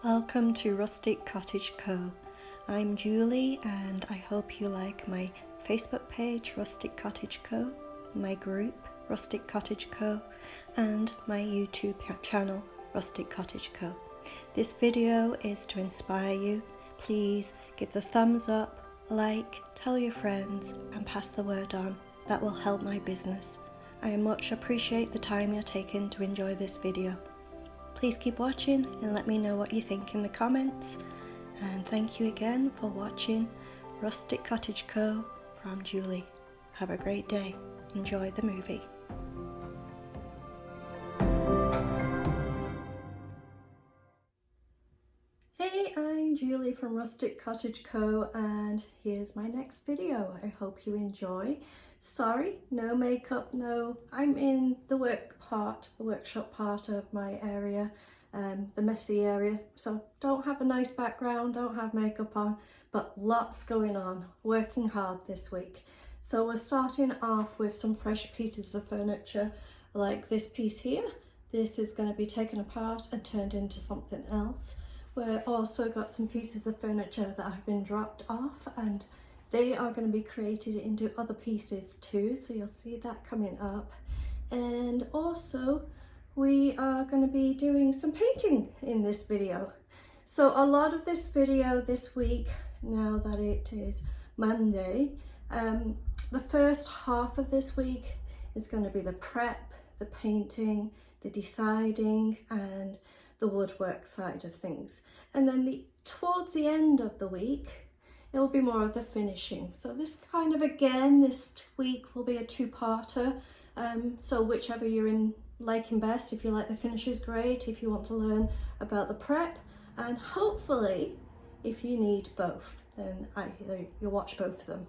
Welcome to Rustic Cottage Co. I'm Julie and I hope you like my Facebook page Rustic Cottage Co, my group Rustic Cottage Co and my YouTube channel Rustic Cottage Co. This video is to inspire you. Please give the thumbs up, like, tell your friends and pass the word on. That will help my business. I much appreciate the time you're taking to enjoy this video. Please keep watching and let me know what you think in the comments. And thank you again for watching Rustic Cottage Co. from Julie. Have a great day. Enjoy the movie. Hey, I'm Julie from Rustic Cottage Co. and here's my next video. I hope you enjoy. Sorry, no makeup, no. I'm in the workshop part of my area, the messy area. So don't have a nice background, don't have makeup on, but lots going on, working hard this week. So we're starting off with some fresh pieces of furniture, like this piece here. This is going to be taken apart and turned into something else. We've also got some pieces of furniture that have been dropped off and they are going to be created into other pieces too, so you'll see that coming up. And also we are going to be doing some painting in this video. So a lot of this video this week, now that it is Monday, the first half of this week is going to be the prep, the painting, the deciding and the woodwork side of things. And then towards the end of the week, it'll be more of the finishing. So this kind of, again, this week will be a two-parter. So whichever you're liking best, if you like the finishes, great. If you want to learn about the prep, and hopefully, if you need both, then you'll watch both of them.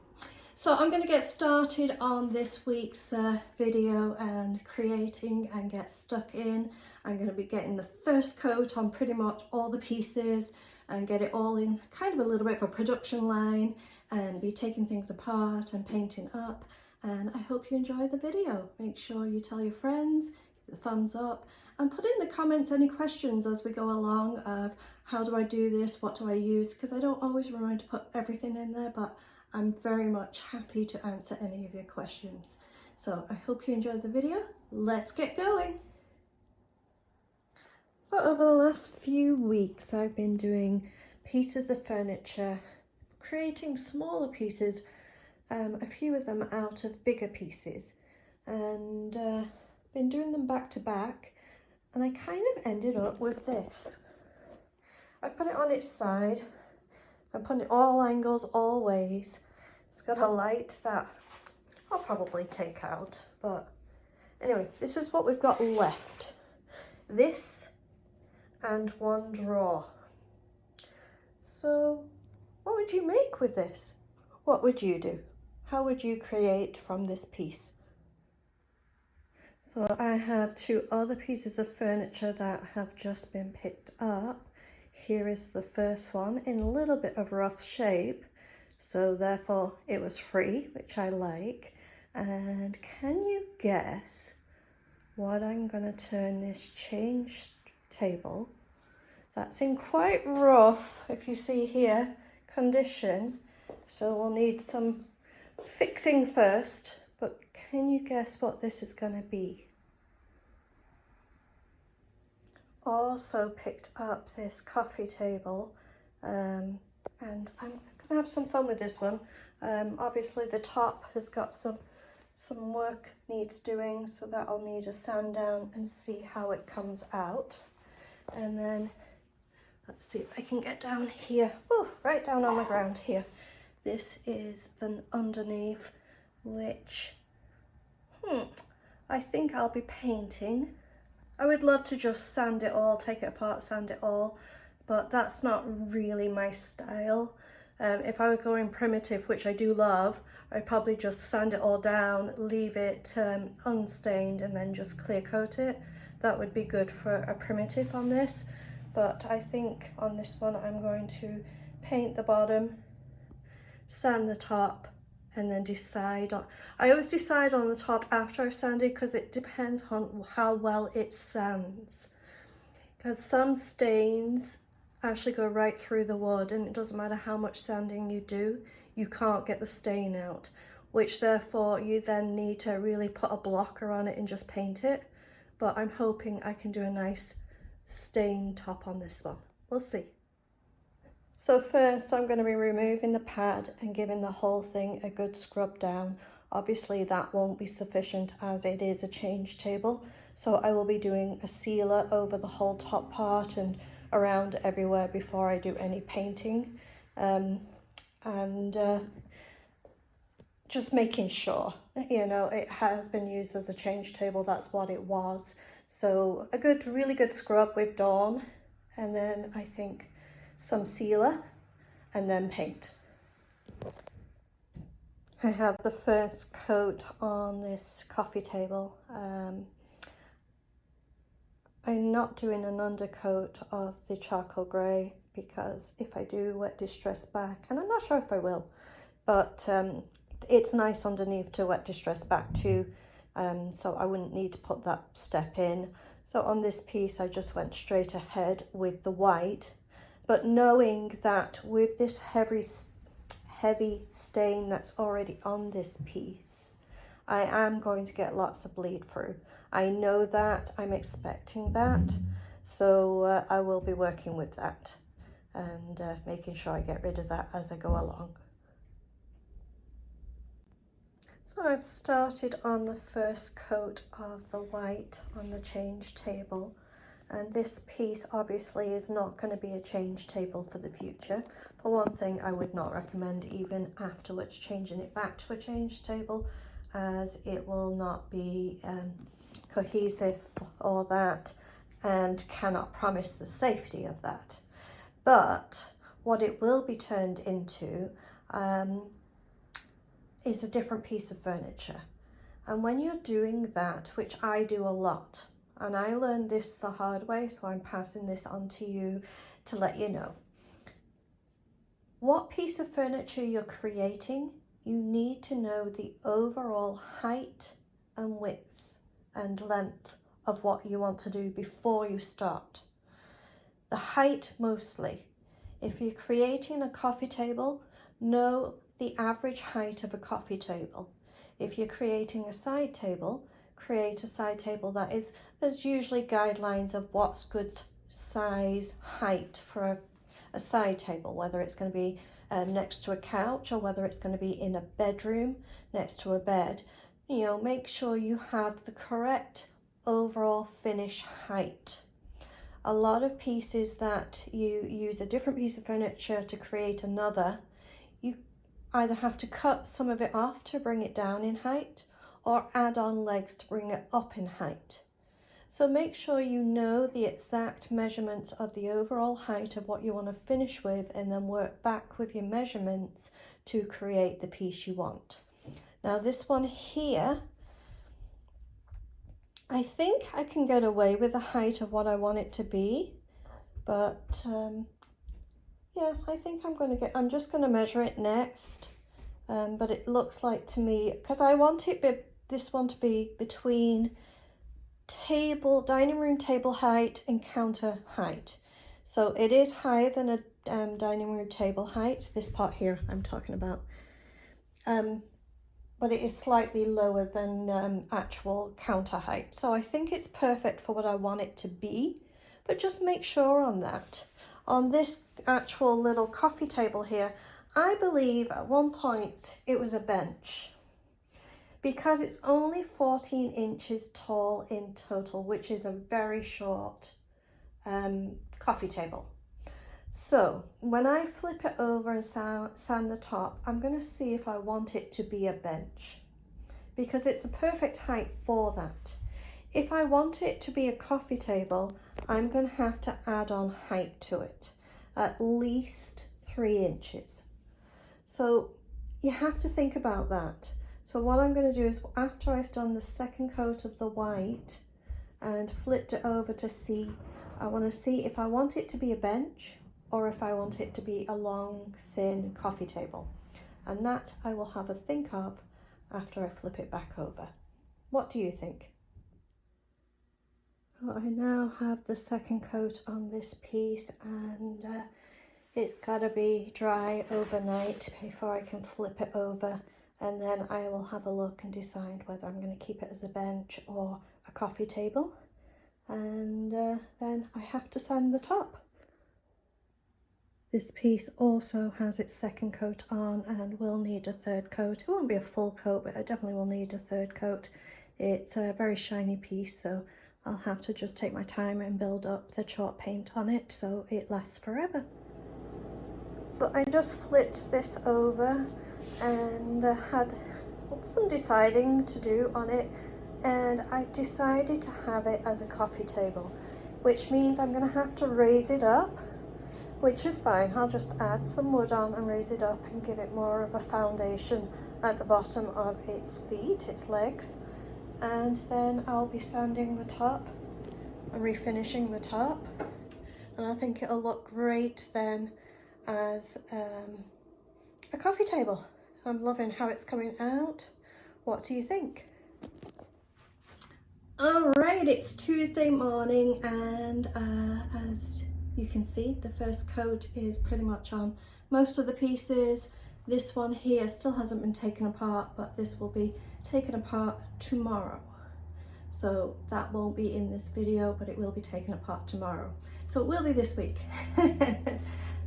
So I'm going to get started on this week's video and creating and get stuck in. I'm going to be getting the first coat on pretty much all the pieces and get it all in kind of a little bit of a production line and be taking things apart and painting up. And I hope you enjoy the video. Make sure you tell your friends, give the thumbs up and put in the comments any questions as we go along of how do I do this, what do I use, because I don't always remember to put everything in there, but I'm very much happy to answer any of your questions. So I hope you enjoyed the video. Let's get going. So over the last few weeks, I've been doing pieces of furniture, creating smaller pieces, a few of them out of bigger pieces, and been doing them back to back, and I kind of ended up with this. I've put it on its side. I'm putting it all angles, all ways. It's got a light that I'll probably take out, but anyway, this is what we've got left. This and one drawer. So what would you make with this? What would you do? How would you create from this piece? So I have two other pieces of furniture that have just been picked up. Here is the first one in a little bit of rough shape, so therefore it was free, which I like. And can you guess what I'm going to turn this change table that's in quite rough, if you see here, condition, so we'll need some fixing first, but can you guess what this is going to be? Also picked up this coffee table, and I'm going to have some fun with this one. Obviously the top has got some work needs doing, so that'll need a sand down and see how it comes out. And then let's see if I can get down here. Oh, right down on the ground here. This is the underneath, which I think I'll be painting. I would love to just sand it all, take it apart, sand it all, but that's not really my style. If I were going primitive, which I do love, I'd probably just sand it all down, leave it unstained and then just clear coat it. That would be good for a primitive on this, but I think on this one I'm going to paint the bottom, sand the top, and then decide on, I always decide on the top after I've sanded because it depends on how well it sands. Because some stains actually go right through the wood, and it doesn't matter how much sanding you do, you can't get the stain out, which therefore you then need to really put a blocker on it and just paint it. But I'm hoping I can do a nice stain top on this one. We'll see. So first I'm going to be removing the pad and giving the whole thing a good scrub down. Obviously that won't be sufficient as it is a change table, so I will be doing a sealer over the whole top part and around everywhere before I do any painting, just making sure, you know, it has been used as a change table. That's what it was. So a good, really good scrub with Dawn, and then I think some sealer, and then paint. I have the first coat on this coffee table. I'm not doing an undercoat of the charcoal grey because if I do wet distress back, and I'm not sure if I will, but it's nice underneath to wet distress back too, so I wouldn't need to put that step in. So on this piece I just went straight ahead with the white, but knowing that with this heavy stain that's already on this piece, I am going to get lots of bleed through. I know that, I'm expecting that, so I will be working with that and making sure I get rid of that as I go along. So I've started on the first coat of the white on the change table, and this piece obviously is not going to be a change table for the future. For one thing, I would not recommend even afterwards changing it back to a change table, as it will not be cohesive or that, and cannot promise the safety of that. But what it will be turned into is a different piece of furniture. And when you're doing that, which I do a lot, and I learned this the hard way, so I'm passing this on to you to let you know. What piece of furniture you're creating, you need to know the overall height and width and length of what you want to do before you start. The height mostly. If you're creating a coffee table, know the average height of a coffee table. If you're creating a side table, create a side table there's usually guidelines of what's good size height for a side table, whether it's going to be next to a couch or whether it's going to be in a bedroom next to a bed. You know, make sure you have the correct overall finish height. A lot of pieces that you use a different piece of furniture to create another, you either have to cut some of it off to bring it down in height or add on legs to bring it up in height. So make sure you know the exact measurements of the overall height of what you want to finish with, and then work back with your measurements to create the piece you want. Now this one here, I think I can get away with the height of what I want it to be, but yeah, I think I'm just going to measure it next, but it looks like to me, because I want this one to be between dining room table height and counter height. So it is higher than a dining room table height, this part here I'm talking about, but it is slightly lower than actual counter height. So I think it's perfect for what I want it to be, but just make sure on that. On this actual little coffee table here, I believe at one point it was a bench, because it's only 14 inches tall in total, which is a very short coffee table. So when I flip it over and sand the top, I'm going to see if I want it to be a bench, because it's a perfect height for that. If I want it to be a coffee table, I'm going to have to add on height to it, at least 3 inches. So you have to think about that. So what I'm going to do is, after I've done the second coat of the white and flipped it over to see, I want to see if I want it to be a bench or if I want it to be a long, thin coffee table. And that I will have a think of after I flip it back over. What do you think? I now have the second coat on this piece, and it's got to be dry overnight before I can flip it over, and then I will have a look and decide whether I'm going to keep it as a bench or a coffee table. And then I have to sand the top. This piece also has its second coat on and will need a third coat. It won't be a full coat, but I definitely will need a third coat. It's a very shiny piece, so I'll have to just take my time and build up the chalk paint on it so it lasts forever. So I just flipped this over and had some deciding to do on it, and I've decided to have it as a coffee table, which means I'm going to have to raise it up, which is fine. I'll just add some wood on and raise it up and give it more of a foundation at the bottom of its feet, its legs, and then I'll be sanding the top and refinishing the top, and I think it'll look great then as a coffee table. I'm loving how it's coming out. What do you think? All right, it's Tuesday morning, and as you can see, the first coat is pretty much on most of the pieces. This one here still hasn't been taken apart, but this will be taken apart tomorrow. So that won't be in this video, but it will be taken apart tomorrow. So it will be this week.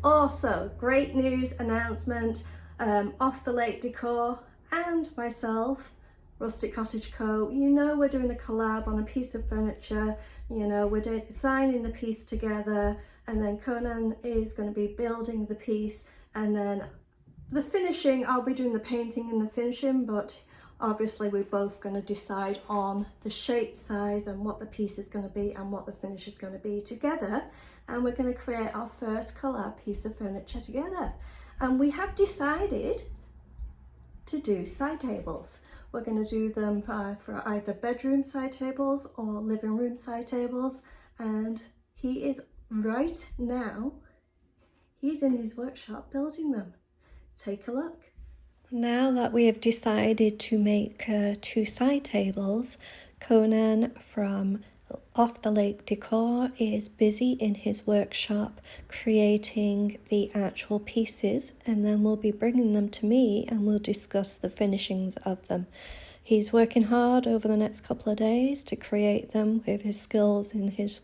Also, great news announcement, Off the Lake Decor and myself, Rustic Cottage Co. You know, we're doing a collab on a piece of furniture. You know, we're designing the piece together, and then Conan is going to be building the piece, and then the finishing, I'll be doing the painting and the finishing, but obviously we're both going to decide on the shape, size, and what the piece is going to be and what the finish is going to be together, and we're going to create our first collab piece of furniture together. And we have decided to do side tables. We're going to do them for either bedroom side tables or living room side tables, and he is right now, he's in his workshop building them. Take a look. Now that we have decided to make 2 side tables, Conan from Off the Lake Decor is busy in his workshop creating the actual pieces, and then we'll be bringing them to me and we'll discuss the finishings of them. He's working hard over the next couple of days to create them with his skills in his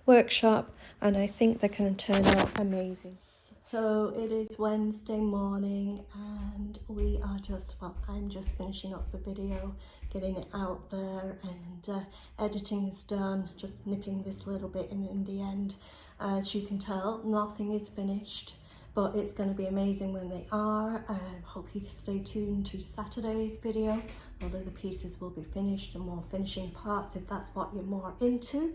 workshop, and I think they're going to turn out amazing. So it is Wednesday morning, and we are just, well, I'm just finishing up the video, getting it out there, and editing is done, just nipping this little bit in the end. As you can tell, nothing is finished, but it's going to be amazing when they are. I hope you stay tuned to Saturday's video. All of the pieces will be finished and more finishing parts if that's what you're more into.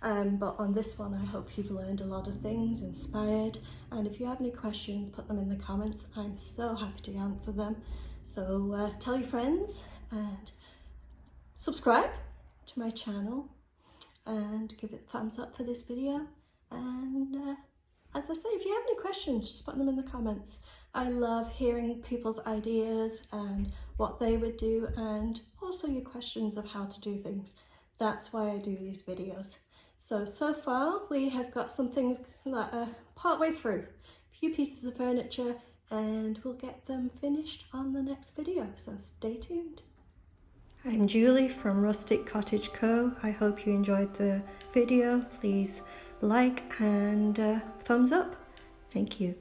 But on this one, I hope you've learned a lot of things, inspired, and if you have any questions, put them in the comments. I'm so happy to answer them. So tell your friends and subscribe to my channel and give it a thumbs up for this video. And as I say, if you have any questions, just put them in the comments. I love hearing people's ideas and what they would do, and also your questions of how to do things. That's why I do these videos. So far we have got some things that are partway through, a few pieces of furniture, and we'll get them finished on the next video, so stay tuned. I'm Julie from Rustic Cottage Co. I hope you enjoyed the video. Please like and thumbs up. Thank you.